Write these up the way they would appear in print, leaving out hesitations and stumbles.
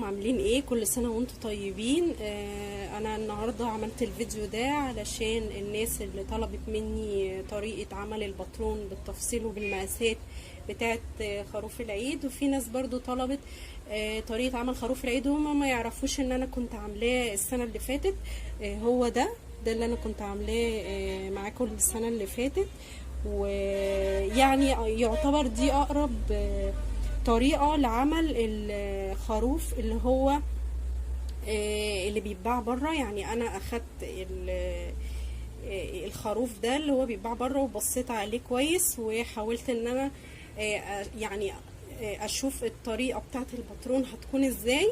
ازيكم عاملين ايه؟ كل سنة وانتم طيبين. انا النهاردة عملت الفيديو ده علشان الناس اللي طلبت مني طريقة عمل الباترون بالتفصيل وبالمقاسات بتاعت خروف العيد، وفي ناس برضو طلبت طريقة عمل خروف العيد وهم ما يعرفوش ان انا كنت عاملاه السنة اللي فاتت. هو ده اللي انا كنت عاملاه معاكم السنة اللي فاتت، ويعني يعتبر دي اقرب طريقة لعمل الخروف اللي هو اللي بيتباع بره. يعني انا اخدت الخروف ده اللي هو بيتباع بره وبصيت عليه كويس وحاولت ان انا يعني اشوف الطريقة بتاعت الباترون هتكون ازاي،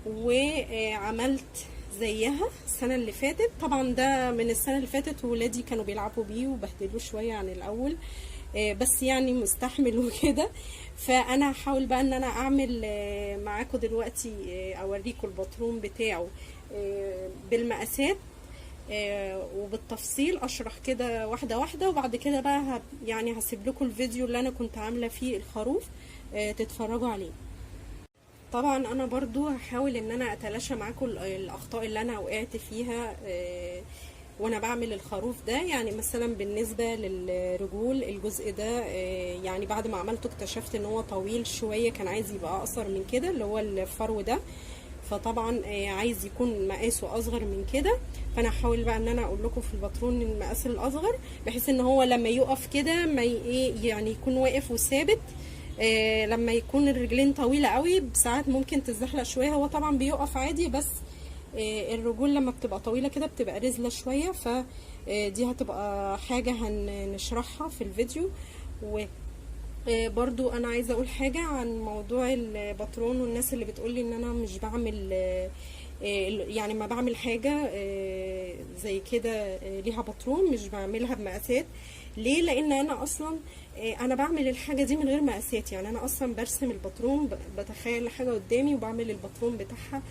وعملت زيها السنة اللي فاتت. طبعا ده من السنة اللي فاتت وولادي كانوا بيلعبوا بيه وبهدلوه شوية عن الاول، بس يعني مستحمل وكده. فانا هحاول بقى ان انا اعمل معاكم دلوقتي اوريكم الباترون بتاعه بالمقاسات وبالتفصيل، اشرح كده واحده واحده، وبعد كده بقى يعني هسيب لكم الفيديو اللي انا كنت عامله فيه الخروف تتفرجوا عليه. طبعا انا برضو هحاول ان انا اتلاشى معاكم الاخطاء اللي انا وقعت فيها وانا بعمل الخروف ده. يعني مثلا بالنسبه للرجول الجزء ده يعني بعد ما عملته اكتشفت ان هو طويل شويه، كان عايز يبقى اقصر من كده اللي هو الفرو ده، فطبعا عايز يكون مقاسه اصغر من كده. فانا هحاول بقى ان انا اقول لكم في الباترون المقاس الاصغر، بحيث ان هو لما يقف كده ما يعني يكون واقف وثابت. لما يكون الرجلين طويله قوي ساعات ممكن تتزحلق شويه، هو طبعا بيقف عادي، بس الرجول لما بتبقى طويله كده بتبقى رزله شويه، فدي هتبقى حاجه هنشرحها في الفيديو. وبرضو انا عايزه اقول حاجه عن موضوع الباترون والناس اللي بتقولي ان انا مش بعمل يعني ما بعمل حاجه زي كده ليها باترون مش بعملها بمقاسات. ليه؟ لان انا اصلا انا بعمل الحاجه دي من غير مقاسات. يعني انا اصلا برسم الباترون، بتخيل الحاجه قدامي وبعمل الباترون بتاعها،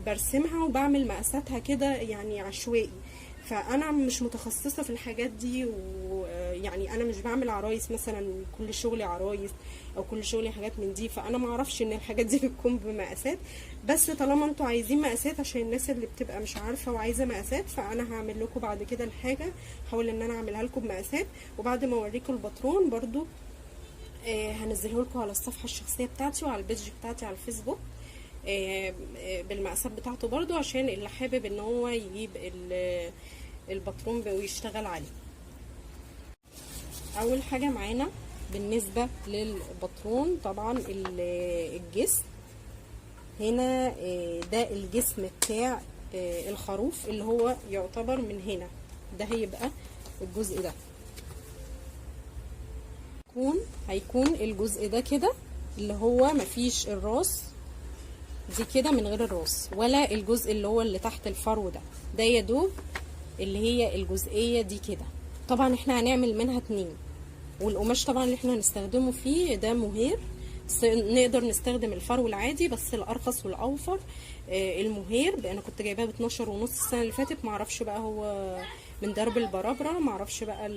برسمها وبعمل مقاساتها كده يعني عشوائي. فانا مش متخصصه في الحاجات دي، ويعني انا مش بعمل عرايس مثلا كل شغلي عرايس او كل شغلي حاجات من دي، فانا ما اعرفش ان الحاجات دي بتكون بمقاسات. بس طالما انتوا عايزين مقاسات عشان الناس اللي بتبقى مش عارفه وعايزه مقاسات، فانا هعمل لكم بعد كده الحاجه، هحاول ان انا اعملها لكم بمقاسات. وبعد ما اوريكم الباترون برضو هنزله لكم على الصفحه الشخصيه بتاعتي وعلى البيج بتاعتي على الفيسبوك بالمقاسات بتاعته برضو، عشان اللي حابب ان هو يجيب الباترون ويشتغل عليه. اول حاجه معانا بالنسبه للباترون طبعا الجسم هنا، ده الجسم بتاع الخروف اللي هو يعتبر من هنا، ده هيبقى الجزء ده، هيكون الجزء ده كده اللي هو مفيش الراس دي كده من غير الراس، ولا الجزء اللي هو اللي تحت الفرو ده يا دوب اللي هي الجزئيه دي كده. طبعا احنا هنعمل منها 2، والقماش طبعا اللي احنا هنستخدمه فيه ده مهير، نقدر نستخدم الفرو العادي بس الارخص والاوفر المهير. انا كنت جايباه ب12 ونص السنه اللي فاتت، معرفش بقى هو من درب البرابره، معرفش بقى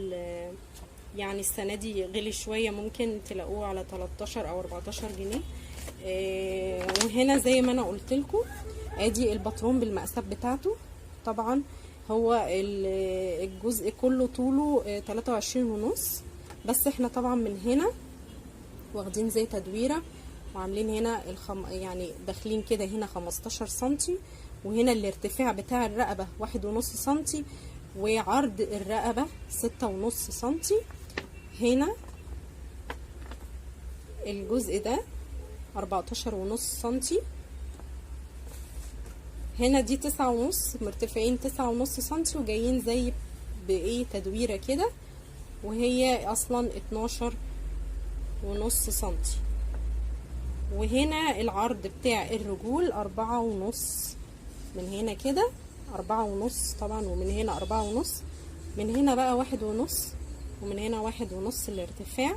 يعني السنه دي غلي شويه، ممكن تلاقوه على 13 او 14 جنيه. وهنا زي ما انا قلت لكم ادي الباترون بالمقاسات بتاعته. طبعا هو الجزء كله طوله 23 ونص، بس احنا طبعا من هنا واخدين زي تدويره وعاملين هنا يعني داخلين كده هنا 15 سنتي، وهنا الارتفاع بتاع الرقبه 1.5 سنتي، وعرض الرقبه 6.5 سنتي. هنا الجزء ده 14.5 سنتي، هنا دي 9.5، مرتفعين 9.5 سنتي وجايين زي بايه تدويره كده، وهي اصلا 12.5 سنتي. وهنا العرض بتاع الرجول 4.5، من هنا كده 4.5 طبعا، ومن هنا 4.5، من هنا بقى 1.5، ومن هنا 1.5 الارتفاع.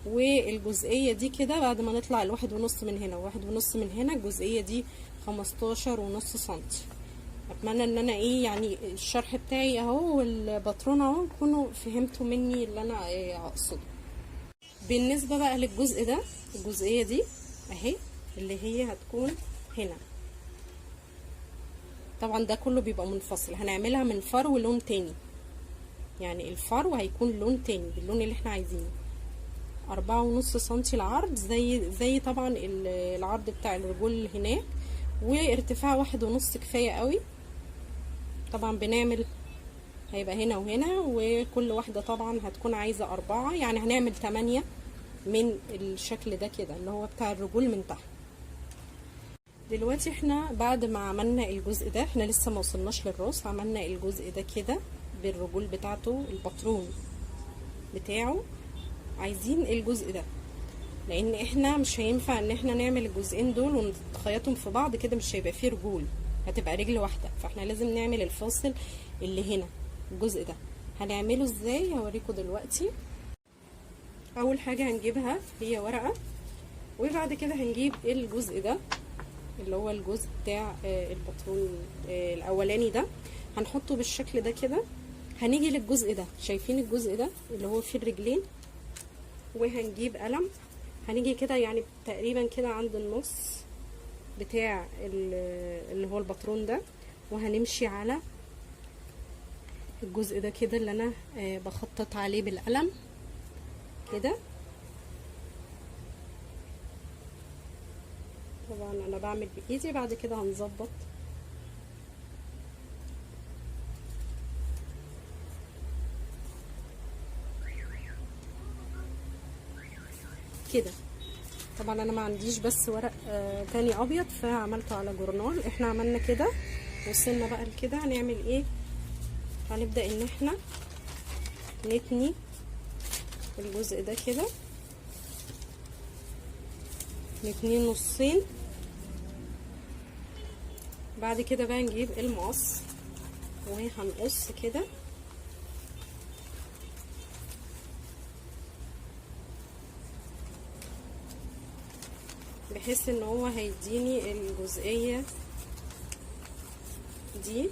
والجزئيه دي كده بعد ما نطلع 1.5 من هنا و1.5 من هنا، الجزئيه دي 15.5 سنتي. اتمنى ان انا يعني الشرح بتاعي اهو والباترون اهو تكونوا فهمتوا مني اللي انا اقصده. بالنسبه بقى للجزء ده، الجزئيه دي اهي اللي هي هتكون هنا. طبعا ده كله بيبقى منفصل، هنعملها من فرو لون تاني، يعني الفرو هيكون لون تاني باللون اللي احنا عايزينه. 4.5 سنتي العرض زي طبعا العرض بتاع الرجول هناك، وارتفاع 1.5 كفاية قوي. طبعا بنعمل هيبقى هنا وهنا، وكل واحدة طبعا هتكون عايزة 4، يعني هنعمل 8 من الشكل ده كده اللي هو بتاع الرجول من تحت. دلوقتي احنا بعد ما عملنا الجزء ده، احنا لسه ما وصلناش للراس، عملنا الجزء ده كده بالرجول بتاعته، الباترون بتاعه. عايزين الجزء ده، لان احنا مش هينفع ان احنا نعمل الجزئين دول ونخيطهم في بعض كده، مش هيبقى فيه رجول، هتبقى رجل واحده. فاحنا لازم نعمل الفاصل اللي هنا، الجزء ده هنعمله ازاي هوريكم دلوقتي. اول حاجه هنجيبها هي ورقه، وبعد كده هنجيب الجزء ده اللي هو الجزء بتاع الباترون الاولاني ده، هنحطه بالشكل ده كده. هنيجي للجزء ده، شايفين الجزء ده اللي هو فيه الرجلين، وهنجيب قلم، هنيجي كده يعني تقريبا كده عند النص بتاع اللي هو الباترون ده، وهنمشي على الجزء ده كده اللي انا بخطط عليه بالقلم كده. طبعا انا بعمل بايدي، بعد كده هنظبط كده. طبعا انا ما عنديش بس ورق تاني ابيض، فعملته على جورنال. احنا عملنا كده، وصلنا بقى لكده. هنعمل ايه؟ هنبدأ ان احنا نتني الجزء ده كده، نتنيه نصين. بعد كده بقى نجيب المقص وهنقص كده، بحيث ان هو هيديني الجزئية دي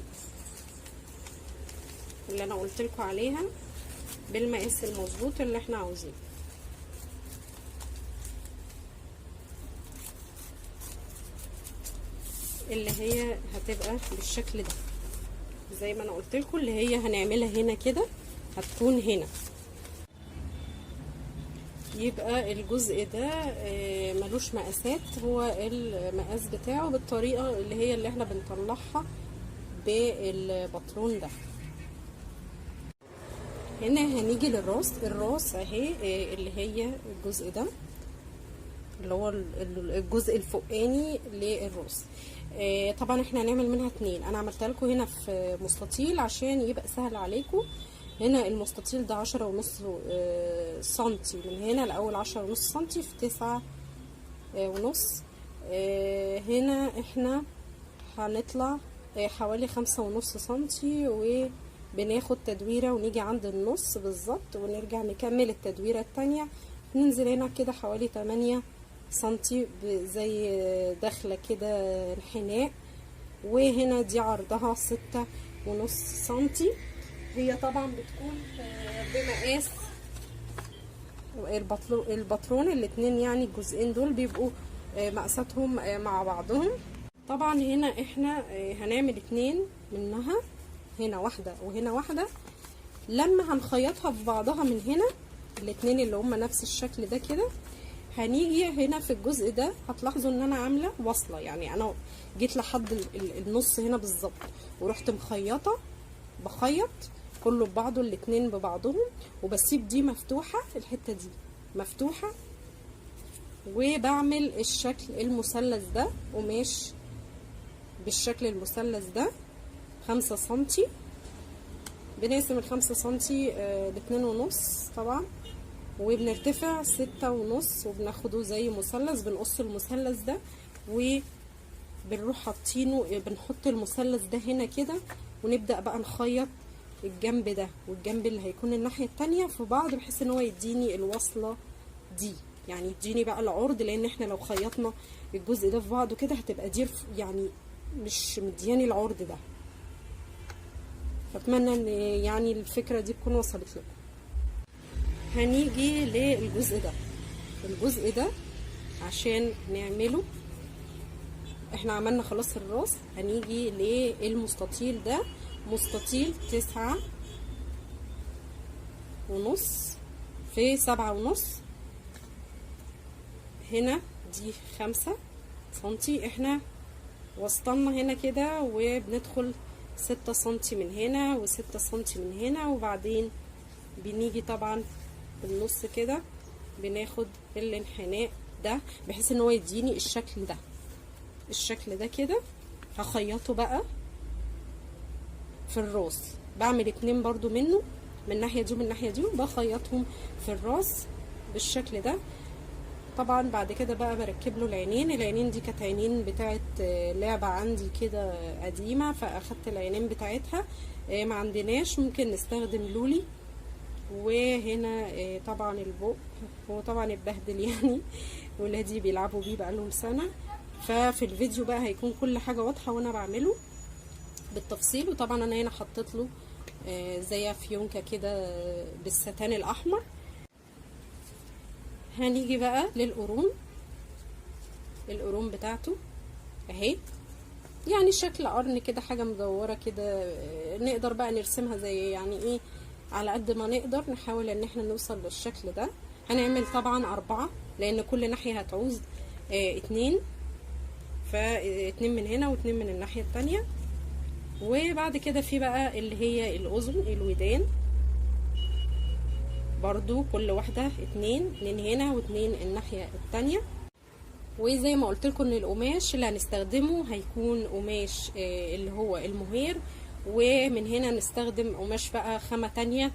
اللي انا قلت لكم عليها بالمقاس المظبوط اللي احنا عاوزينه. اللي هي هتبقى بالشكل ده زي ما انا قلت لكم، اللي هي هنعملها هنا كده، هتكون هنا. يبقى الجزء ده ملوش مقاسات، هو المقاس بتاعه بالطريقة اللي هي اللي احنا بنطلعها بالباترون ده. هنا هنيجي للراس. الراس اهي اللي هي الجزء ده اللي هو الجزء الفوقاني للراس. طبعا احنا هنعمل منها 2. انا عملتها لكم هنا في مستطيل عشان يبقى سهل عليكم. هنا المستطيل ده 10.5 سنتي من هنا لاول 10.5 سنتي في 9.5. هنا احنا هنطلع حوالي 5.5 سنتي، وبناخد تدويره ونيجي عند النص بالظبط، ونرجع نكمل التدويره التانية. ننزل هنا كده حوالي 8 سنتي زي داخله كده انحناء. وهنا دي عرضها 6.5 سنتي. هي طبعا بتكون بمقاس الباترون الاتنين، يعني الجزئين دول بيبقوا مقاساتهم مع بعضهم. طبعا هنا احنا هنعمل 2 منها، هنا واحدة وهنا واحدة. لما هنخيطها في بعضها من هنا الاتنين اللي هما نفس الشكل ده كده، هنيجي هنا في الجزء ده هتلاحظوا ان انا عامله وصله، يعني انا جيت لحد النص هنا بالظبط ورحت مخيطه، بخيط كله ببعضه الاتنين ببعضهم، وبسيب دي مفتوحه، الحته دي مفتوحه، وبعمل الشكل المثلث ده، قماش بالشكل المثلث ده 5 سنتي. بنقسم ال5 سنتي ل2.5 طبعا، وبنرتفع 6.5 وبناخده زي مثلث. بنقص المثلث ده وبنروح حاطينه، بنحط المثلث ده هنا كده، ونبدأ بقى نخيط الجنب ده والجنب اللي هيكون الناحية التانية في بعض، بحيث ان هو يديني الوصلة دي، يعني يديني بقى العرض. لان احنا لو خيطنا الجزء ده في بعضه كده هتبقى دي يعني مش مدياني العرض ده. اتمنى ان يعني الفكرة دي تكون وصلت لكم. هنيجي للجزء ده. الجزء ده عشان نعمله احنا عملنا خلاص الراس. هنيجي للمستطيل ده، مستطيل 9.5 في 7.5. هنا دي 5 سنتي، احنا وسطنا هنا كده وبندخل 6 سنتي من هنا و6 سنتي من هنا، وبعدين بنيجي طبعا بالنص كده بناخد الانحناء ده بحيث ان هو يديني الشكل ده، الشكل ده كده. هخيطه بقى في الراس، بعمل 2 برضو منه، من الناحيه دي ومن الناحيه دي، وبخيطهم في الراس بالشكل ده. طبعا بعد كده بقى بركب له العينين. العينين دي كانت عينين بتاعت لعبه عندي كده قديمه، فاخدت العينين بتاعتها. ما عندناش ممكن نستخدم لولي. وهنا طبعا البق هو طبعا اتبهدل يعني، ولادي بيلعبوا بيه بقالهم سنه. ففي الفيديو بقى هيكون كل حاجه واضحه وانا بعمله بالتفصيل. وطبعا انا هنا حطيت له زي فيونكه كده بالستان الاحمر. هنيجي بقى للقرون، القرون بتاعته اهي، يعني شكل قرن كده، حاجه مدوره كده. نقدر بقى نرسمها زي يعني ايه، على قد ما نقدر نحاول ان احنا نوصل للشكل ده. هنعمل طبعا 4 لان كل ناحيه هتعوز 2، ف2 من هنا و2 من الناحيه التانية. وبعد كده في بقى اللي هي الاذن، الودان برضو كل واحده 2 هنا و2 الناحيه التانية. وزي ما قلت لكم ان القماش اللي هنستخدمه هيكون قماش اللي هو المهير، ومن هنا نستخدم قماش بقى خامه تانية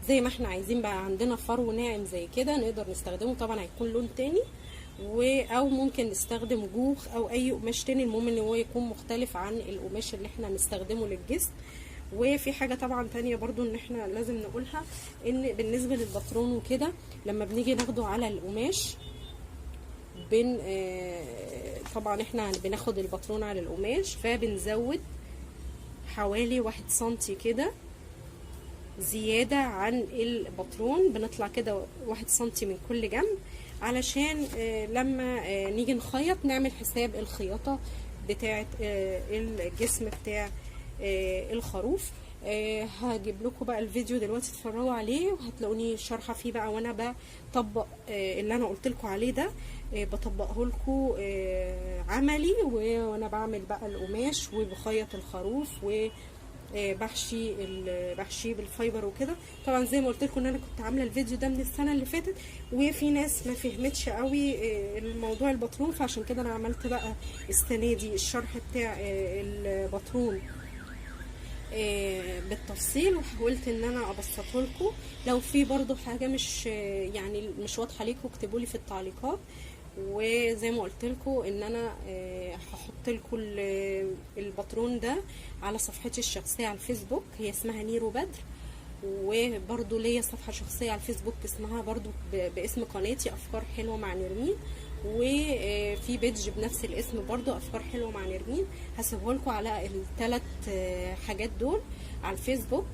زي ما احنا عايزين. بقى عندنا فرو ناعم زي كده نقدر نستخدمه، طبعا هيكون لون تاني، او ممكن نستخدم جوخ او اي قماش تاني، المهم ان هو يكون مختلف عن القماش اللي احنا هنستخدمه للجسم. وفي حاجه طبعا تانية برضو ان احنا لازم نقولها، ان بالنسبه للبطرون وكده لما بنيجي ناخده على القماش طبعا احنا بناخد البطرون على القماش، فبنزود حوالي 1 سنتي كده زيادة عن البطرون. بنطلع كده 1 سنتي من كل جنب علشان لما نيجي نخيط نعمل حساب الخياطة بتاعة الجسم بتاع الخروف. هجيب لكم بقى الفيديو دلوقتي تتفرجوا عليه، وهتلاقوني شارحه فيه بقى وانا بطبق اللي انا قلت لكم عليه ده، بطبقه لكم عملي وانا بعمل بقى القماش وبخيط الخروف بحشيه بالفايبر وكده. طبعا زي ما قلت لكم ان انا كنت عامله الفيديو ده من السنه اللي فاتت، وفي ناس ما فهمتش قوي الموضوع البطرون، فعشان كده انا عملت بقى السنه دي الشرح بتاع البطرون بالتفصيل، وحاولت ان انا ابسطه لكم. لو في برضو حاجه مش يعني مش واضحه لكم اكتبوا لي في التعليقات. وزي ما قلت لكم ان انا هحط لكم البطرون ده على صفحتي الشخصيه على الفيسبوك، هي اسمها نيرو بدر. وبرضو ليا صفحه شخصيه على الفيسبوك اسمها برضو باسم قناتي افكار حلوه مع نرمين، وفي بيدج بنفس الاسم برضو افكار حلوه مع نرمين. هسيبه لكم على ال3 حاجات دول على الفيسبوك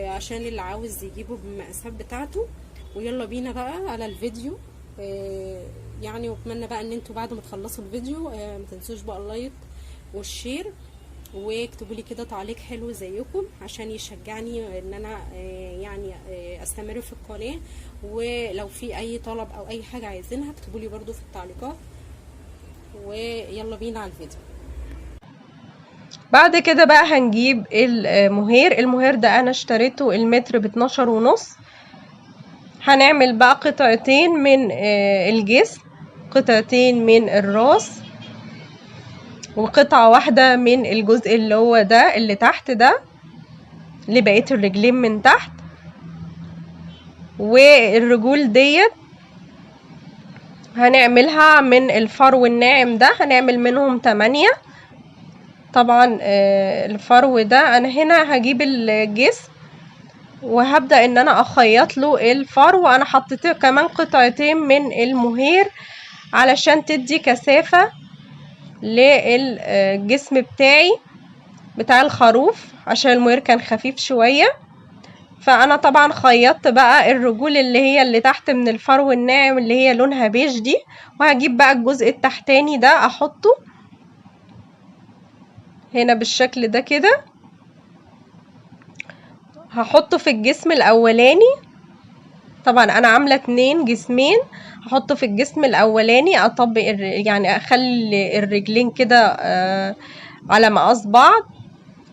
عشان اللي عاوز يجيبه بالمقاسات بتاعته. ويلا بينا بقى على الفيديو يعني. واتمنى بقى ان انتوا بعد ما تخلصوا الفيديو ما تنسوش بقى اللايك والشير، واكتبوا لي كده تعليق حلو زيكم عشان يشجعني ان انا يعني استمر في القناه. ولو في اي طلب او اي حاجه عايزينها اكتبوا لي برده في التعليقات. ويلا بينا على الفيديو. بعد كده بقى هنجيب المهير ده انا اشتريته المتر ب12.5. هنعمل بقى قطعتين من الجسم، قطعتين من الراس، وقطعة واحدة من الجزء اللي هو ده اللي تحت ده لبقية الرجلين من تحت. والرجول ديت هنعملها من الفرو الناعم ده، هنعمل منهم 8. طبعا الفرو ده انا هنا هجيب الجسم وهبدأ ان انا اخيط له الفرو. انا حطيت كمان قطعتين من المهير علشان تدي كثافة للجسم بتاع الخروف، عشان المهير كان خفيف شوية. فانا طبعا خيطت بقى الرجول اللي هي اللي تحت من الفرو الناعم اللي هي لونها بيج دي، وهجيب بقى الجزء التحتاني ده احطه هنا بالشكل ده كده. هحطه في الجسم الاولاني، طبعا انا عامله 2 جسمين، هحطه في الجسم الاولاني، اطبق يعني اخلي الرجلين كده على مقاس بعض،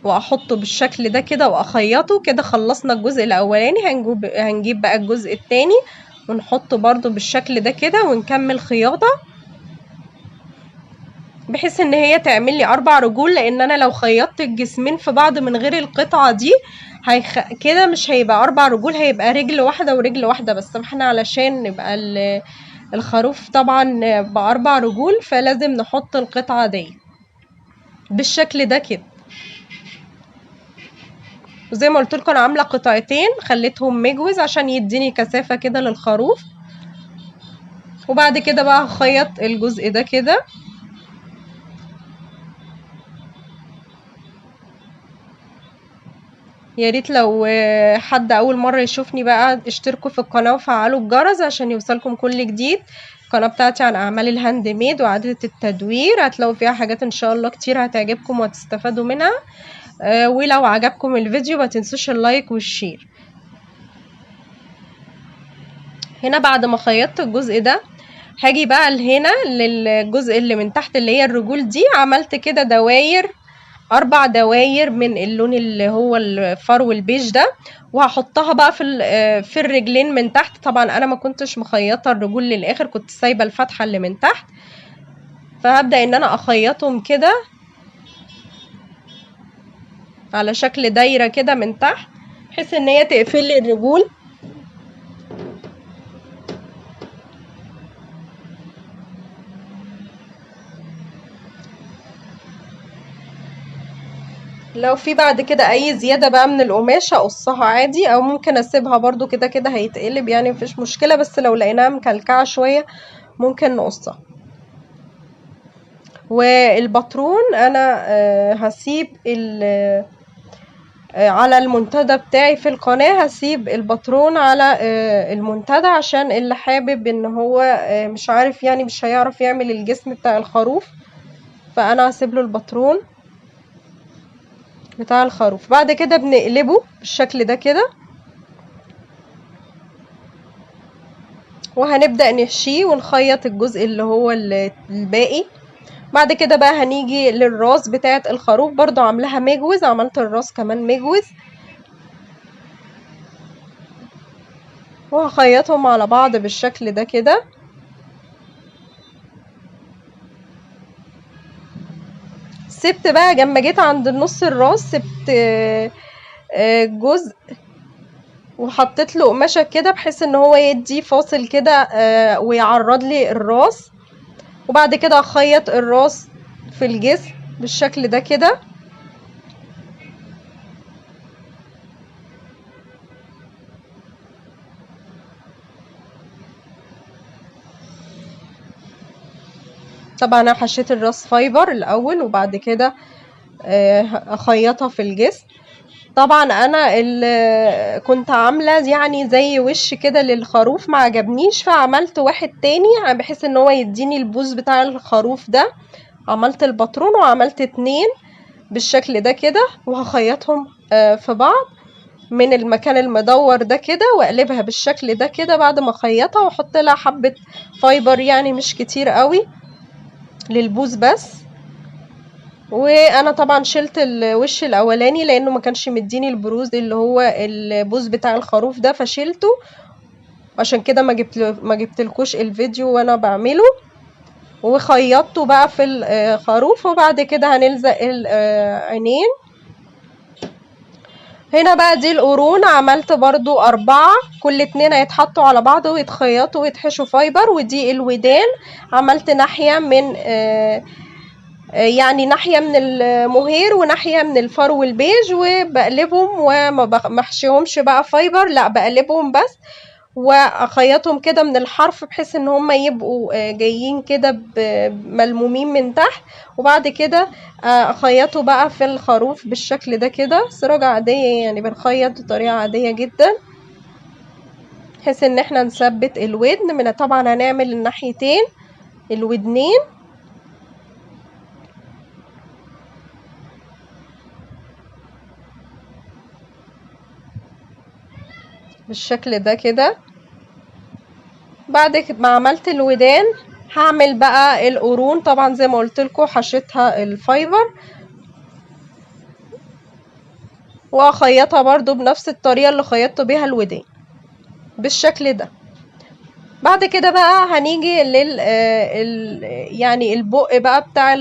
واحطه بالشكل ده كده واخيطه كده. خلصنا الجزء الاولاني، هنجيب بقى الجزء التاني ونحطه برضو بالشكل ده كده ونكمل خياطة، بحيث ان هي تعمل لي 4 رجول. لان انا لو خيطت الجسمين في بعض من غير القطعة دي كده مش هيبقى 4 رجول، هيبقى رجل واحدة ورجل واحدة بس. احنا علشان نبقى الخروف طبعا ب4 رجول، فلازم نحط القطعة دي بالشكل ده كده. وزي ما قلت لكم انا عامله قطعتين، خليتهم مجوز عشان يديني كثافه كده للخروف. وبعد كده بقى هخيط الجزء ده كده. يا ريت لو حد اول مره يشوفني بقى اشتركوا في القناه وفعلوا الجرس عشان يوصلكم كل جديد. القناه بتاعتي عن اعمال الهاند ميد وعادة التدوير، هتلاقوا فيها حاجات ان شاء الله كتير هتعجبكم وهتستفادوا منها. ولو عجبكم الفيديو ما تنسوش اللايك والشير. هنا بعد ما خيطت الجزء ده هاجي بقى لهنا للجزء اللي من تحت اللي هي الرجول دي، عملت كده دواير 4 دواير من اللون اللي هو الفرو البيج ده، وهحطها بقى في الرجلين من تحت. طبعا انا ما كنتش مخيطه الرجول للاخر، كنت سايبه الفتحه اللي من تحت، فهبدا ان انا اخيطهم كده على شكل دايره كده من تحت، بحيث ان هي تقفل لي الرجول. لو في بعد كده اي زيادة بقى من القماشة اقصها عادي، او ممكن اسيبها برضو كده كده هيتقلب يعني مفيش مشكلة، بس لو لقيناها مكلكعة شوية ممكن نقصها. والباترون انا هسيب على المنتدى بتاعي في القناة، هسيب الباترون على المنتدى عشان اللي حابب ان هو مش عارف يعني مش هيعرف يعمل الجسم بتاع الخروف، فانا هسيب له الباترون بتاع الخروف. بعد كده بنقلبه بالشكل ده كده، وهنبدأ نحشيه ونخيط الجزء اللي هو الباقي. بعد كده بقى هنيجي للراس بتاعة الخروف، برضو عاملاها مجوز، عملت الراس كمان مجوز، وهخيطهم على بعض بالشكل ده كده. سبت بقى لما جيت عند النص الراس سبت جزء وحطيت له قماشه كده بحيث ان هو يدي فاصل كده ويعرض لي الراس. وبعد كده اخيط الراس في الجسم بالشكل ده كده. طبعا انا حشيت الراس فايبر الاول وبعد كده اخيطها في الجسم. طبعا انا اللي كنت عامله يعني زي وش كده للخروف ما عجبنيش، فعملت واحد تاني بحيث ان هو يديني البوز بتاع الخروف ده. عملت الباترون وعملت 2 بالشكل ده كده، وهخيطهم في بعض من المكان المدور ده كده، واقلبها بالشكل ده كده بعد ما اخيطها، واحط لها حبه فايبر يعني مش كتير قوي للبوز بس. وانا طبعا شلت الوش الاولاني لانه ما كانش مديني البروز اللي هو البوز بتاع الخروف ده، فشلته عشان كده ما جبتلكوش الفيديو وانا بعمله. وخيطته بقى في الخروف، وبعد كده هنلزق العينين. هنا بقى دي القرون، عملت برضو 4، كل 2 هيتحطوا على بعض ويتخيطوا ويتحشوا فايبر. ودي الودان، عملت ناحية من يعني ناحية من المهير وناحية من الفرو البيج، وبقلبهم وما بحشيهمش بقى فايبر، لا بقلبهم بس واخيطهم كده من الحرف بحيث ان هم يبقوا جايين كده ملمومين من تحت. وبعد كده اخيطه بقى في الخروف بالشكل ده كده، سراجة عادية يعني بنخيط بطريقة عادية جدا بحيث ان احنا نثبت الودن من. طبعا هنعمل الناحيتين الودنين بالشكل ده كده. بعد ما عملت الودان هعمل بقى القرون. طبعا زي ما قلت لكم حشيتها الفايبر، واخيطها برضو بنفس الطريقه اللي خيطت بيها الودان بالشكل ده. بعد كده بقى هنيجي يعني البق بقى بتاع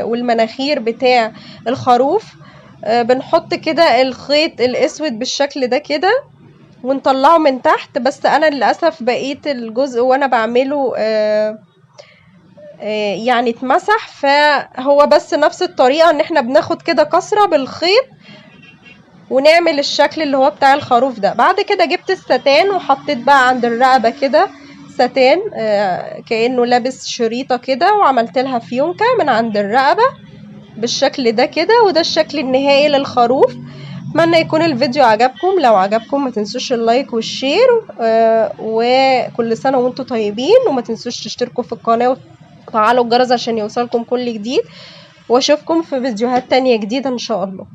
والمناخير بتاع الخروف. بنحط كده الخيط الاسود بالشكل ده كده ونطلعه من تحت. بس انا للاسف بقيت الجزء وانا بعمله يعني اتمسح، فهو بس نفس الطريقه ان احنا بناخد كده كسره بالخيط ونعمل الشكل اللي هو بتاع الخروف ده. بعد كده جبت الستان وحطيت بقى عند الرقبه كده ستان كأنه لابس شريطه كده، وعملت لها فيونكه من عند الرقبه بالشكل ده كده. وده الشكل النهائي للخروف. اتمنى يكون الفيديو عجبكم. لو عجبكم ما تنسوش اللايك والشير، وكل سنه وانتم طيبين. وما تنسوش تشتركوا في القناه وتفعلوا الجرس عشان يوصلكم كل جديد، واشوفكم في فيديوهات تانية جديدة ان شاء الله.